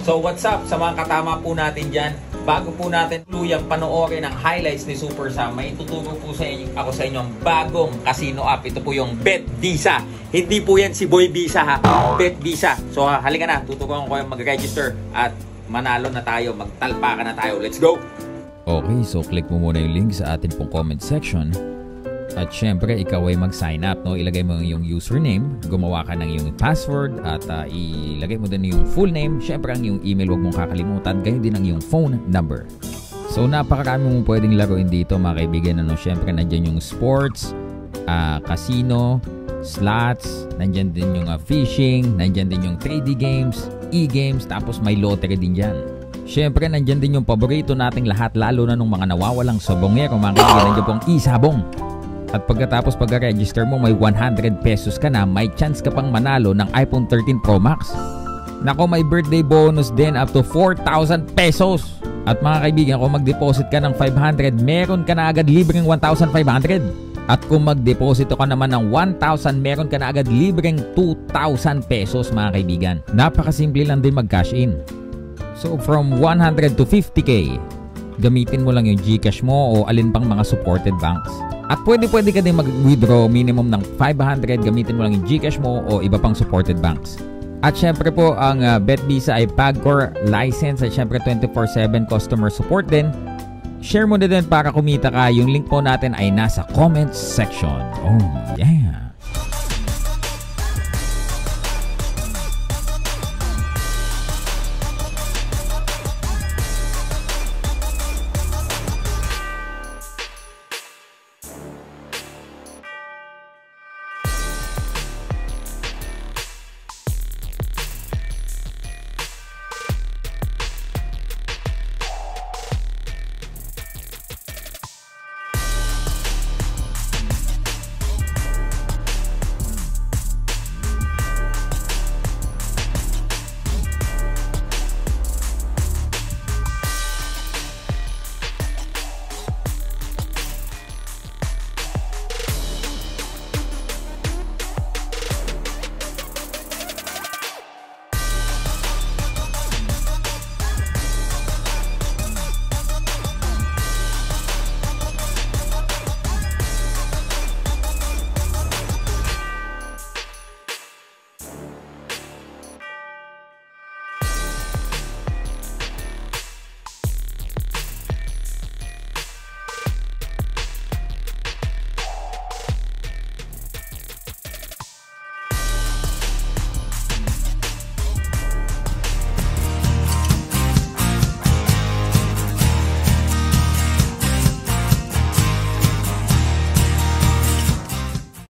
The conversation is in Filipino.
So what's up sa mga katama po natin dyan? Bago po natin tuluyang panoorin ang highlights ni Super Sam, may tuturo po ako sa inyo ang bagong casino app. Ito po yung BetVisa. Hindi po yan si Boy Visa ha. BetVisa. So halika na, tuturuan ko kayong mag-register at manalo na tayo, magtalpakan na tayo. Let's go! Okay, so click mo muna yung link sa atin pong comment section. At syempre, ikaw ay mag-sign up, no? Ilagay mo yung username, gumawa ka ng yung password, at ilagay mo din yung full name. Syempre, ang yung email, huwag mong kakalimutan. Ganyan din ang yung phone number. So, napakarami mong pwedeng laruin dito, mga kaibigan. Ano? Syempre, nandyan yung sports, casino, slots, nandyan din yung fishing, nandyan din yung 3D games, e-games, tapos may lottery din dyan. Syempre, nandyan din yung paborito nating lahat, lalo na nung mga nawawalang sabongero, mga kaibigan. Nandyan pong isabong. At pagkatapos pag-register mo, may 100 pesos ka na, may chance ka pang manalo ng iPhone 13 Pro Max. Nako, may birthday bonus din up to 4,000 pesos. At mga kaibigan, kung mag-deposit ka ng 500, meron ka na agad libreng 1,500. At kung mag-deposito ka naman ng 1,000, meron ka na agad libreng 2,000 pesos, mga kaibigan. Napakasimple lang din mag-cash in. So from 100 to 50k, gamitin mo lang yung GCash mo o alin pang mga supported banks. At pwede ka din mag-withdraw minimum ng 500, gamitin mo lang yung GCash mo o iba pang supported banks. At syempre po, ang BetVisa ay PAGCOR license at syempre 24/7 customer support din. Share mo na din para kumita ka. Yung link po natin ay nasa comments section. Oh yeah!